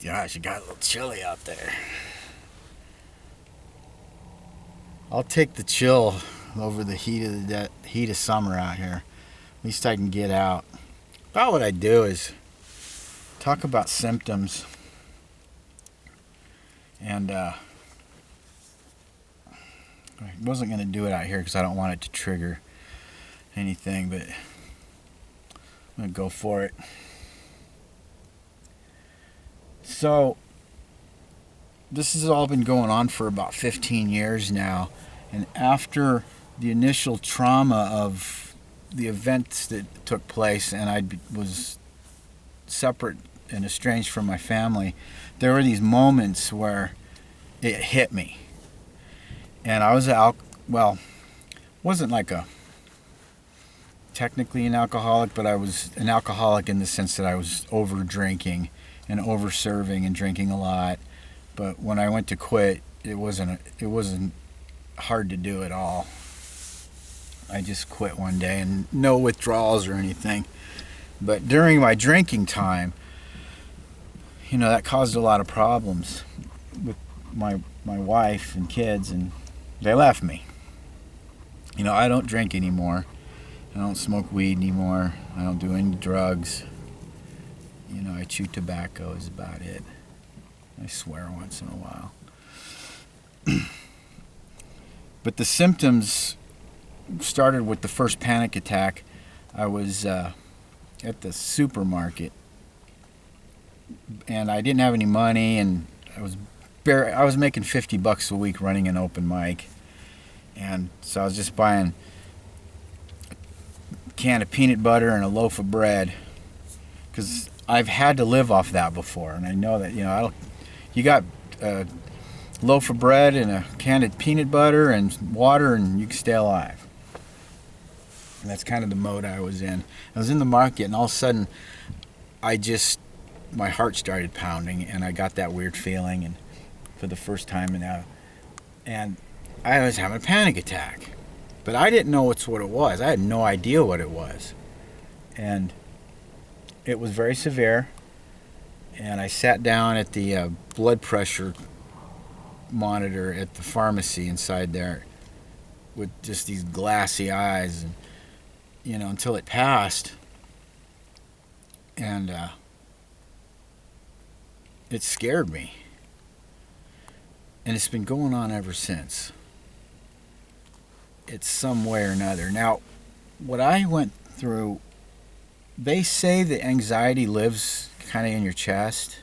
Gosh, it got a little chilly out there. I'll take the chill over the heat of summer out here. At least I can get out. About what I do is talk about symptoms, and I wasn't going to do it out here because I don't want it to trigger anything, but I'm going to go for it. So, this has all been going on for about 15 years now, and after the initial trauma of the events that took place, and I was separate and estranged from my family, there were these moments where it hit me. And I was wasn't like technically an alcoholic, but I was an alcoholic in the sense that I was over drinking and over serving and drinking a lot. But when I went to quit, it wasn't hard to do at all. I just quit one day, and no withdrawals or anything. But during my drinking time, that caused a lot of problems with my wife and kids, and they left me. I don't drink anymore. I don't smoke weed anymore. I don't do any drugs. I chew tobacco is about it. I swear once in a while. But the symptoms started with the first panic attack. I was at the supermarket, and I didn't have any money, and I was making $50 a week running an open mic, and so I was just buying a can of peanut butter and a loaf of bread, because I've had to live off that before, and I know that you got a loaf of bread and a can of peanut butter and water, and you can stay alive. And that's kind of the mode I was in. I was in the market, and all of a sudden, my heart started pounding, and I got that weird feeling, and for the first time, and I was having a panic attack, but I didn't know what it was. I had no idea what it was, and it was very severe. And I sat down at the blood pressure monitor at the pharmacy inside there with just these glassy eyes, and until it passed. And it scared me. And it's been going on ever since. It's some way or another. Now, what I went through, they say that anxiety lives kind of in your chest.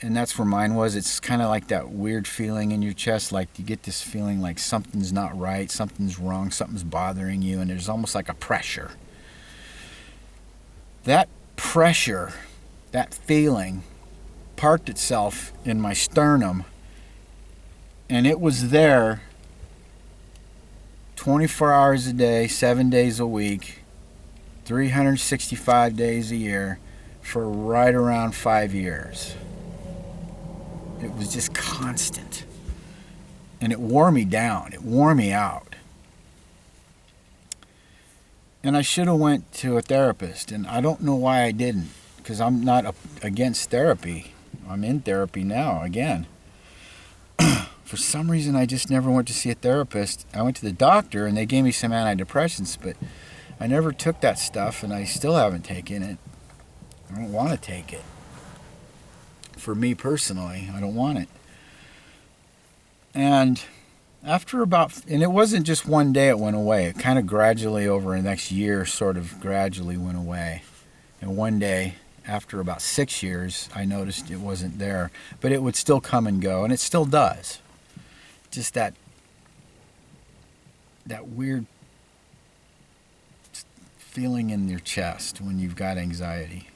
And that's where mine was. It's kind of like that weird feeling in your chest, like you get this feeling like something's not right, something's wrong, something's bothering you, and there's almost like a pressure. That pressure, that feeling, parked itself in my sternum, and it was there 24 hours a day, 7 days a week, 365 days a year for right around 5 years. It was just constant. And it wore me down. It wore me out. And I should have went to a therapist, and I don't know why I didn't, because I'm not against therapy. I'm in therapy now again. For some reason, I just never went to see a therapist. I went to the doctor, and they gave me some antidepressants, but I never took that stuff, and I still haven't taken it. I don't want to take it. For me personally, I don't want it. And and it wasn't just one day it went away. It kind of gradually over the next year sort of gradually went away. And one day, after about 6 years, I noticed it wasn't there. But it would still come and go, and it still does. Just that weird feeling in your chest when you've got anxiety.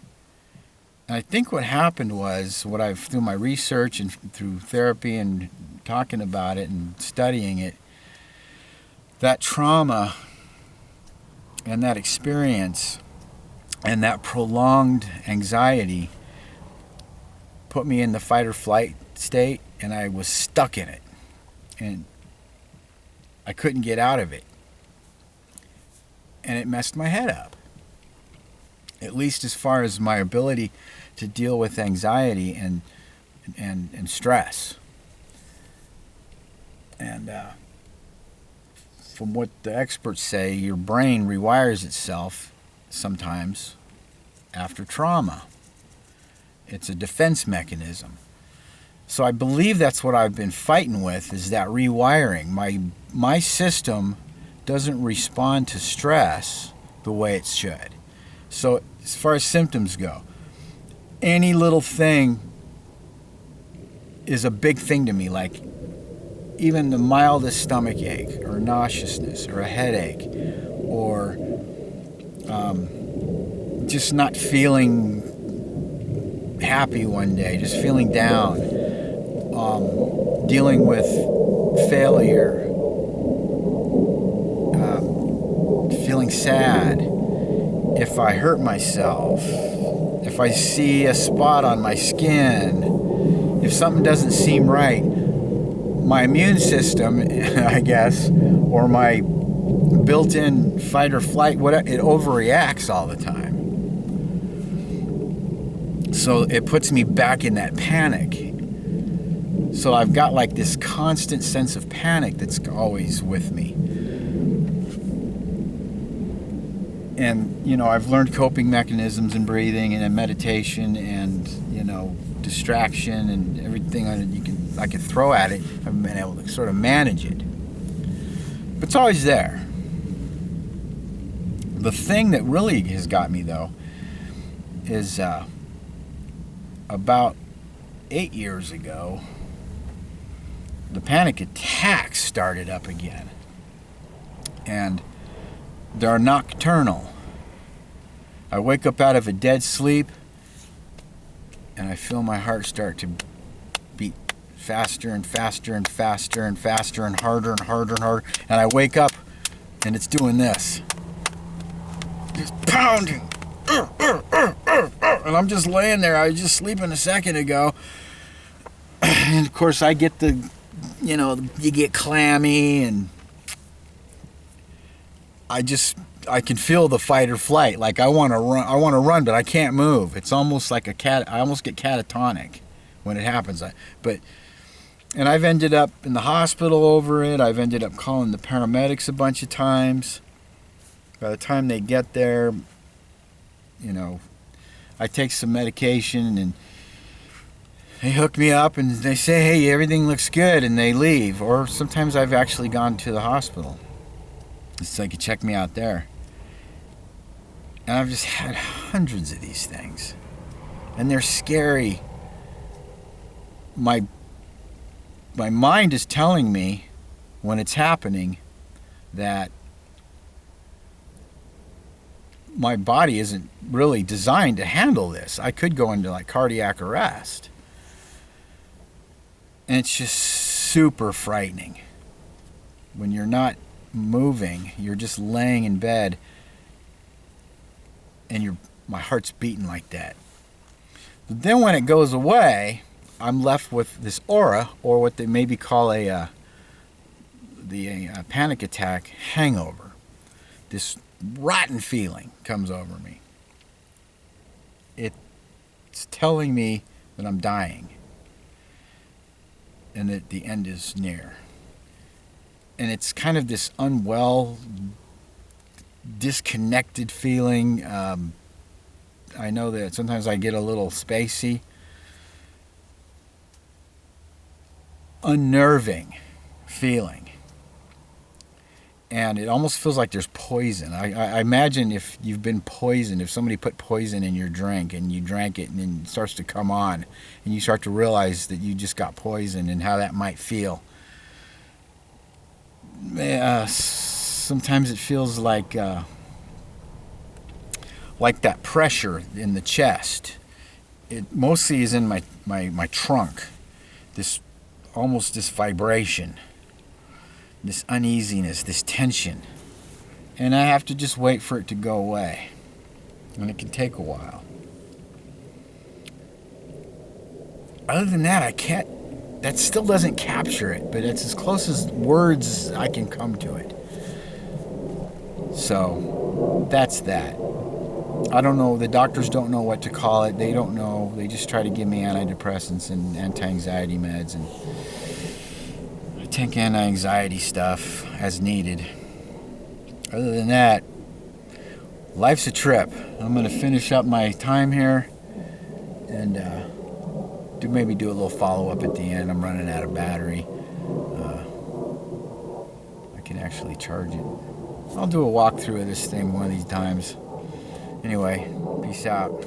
And I think what happened was, through my research and through therapy and talking about it and studying it, that trauma and that experience and that prolonged anxiety put me in the fight or flight state, and I was stuck in it. And I couldn't get out of it. And it messed my head up. at least as far as my ability to deal with anxiety and stress. And from what the experts say, your brain rewires itself sometimes after trauma. It's a defense mechanism. So I believe that's what I've been fighting with, is that rewiring. My system doesn't respond to stress the way it should. So as far as symptoms go, any little thing is a big thing to me, like even the mildest stomach ache or nauseousness or a headache or just not feeling happy one day, just feeling down, dealing with failure, feeling sad, if I hurt myself, if I see a spot on my skin, if something doesn't seem right, my immune system, I guess, or my built-in fight or flight, whatever, it overreacts all the time. So it puts me back in that panic. So I've got like this constant sense of panic that's always with me. And, you know, I've learned coping mechanisms in breathing and in meditation and, you know, distraction and everything I could throw at it. I've been able to sort of manage it. But it's always there. The thing that really has got me, though, is about 8 years ago, the panic attacks started up again. And they're nocturnal. I wake up out of a dead sleep and I feel my heart start to beat faster and faster and faster and faster and harder and harder and harder. And I wake up and it's doing this. Just pounding. And I'm just laying there. I was just sleeping a second ago. And of course I get you get clammy, and I can feel the fight or flight. Like I want to run, but I can't move. It's almost like I almost get catatonic when it happens. And I've ended up in the hospital over it. I've ended up calling the paramedics a bunch of times. By the time they get there, you know, I take some medication and they hook me up and they say, hey, everything looks good, and they leave. Or sometimes I've actually gone to the hospital so they could check me out there. And I've just had hundreds of these things. And they're scary. My mind is telling me when it's happening that my body isn't really designed to handle this. I could go into like cardiac arrest. And it's just super frightening. When you're not moving, you're just laying in bed and my heart's beating like that. But then when it goes away, I'm left with this aura, or what they maybe call the panic attack hangover. This rotten feeling comes over me. It's telling me that I'm dying and that the end is near. And it's kind of this unwell, disconnected feeling. I know that sometimes I get a little spacey. Unnerving feeling. And it almost feels like there's poison. I imagine if you've been poisoned, if somebody put poison in your drink and you drank it and then it starts to come on and you start to realize that you just got poisoned and how that might feel. Sometimes it feels like that pressure in the chest. It mostly is in my trunk. This vibration, this uneasiness, this tension. And I have to just wait for it to go away. And it can take a while. Other than that, that still doesn't capture it, but it's as close as words I can come to it. So, that's that. I don't know. The doctors don't know what to call it. They don't know. They just try to give me antidepressants and anti-anxiety meds, and I take anti-anxiety stuff as needed. Other than that, life's a trip. I'm going to finish up my time here and maybe do a little follow-up at the end. I'm running out of battery. I can actually charge it. I'll do a walkthrough of this thing one of these times. Anyway, peace out.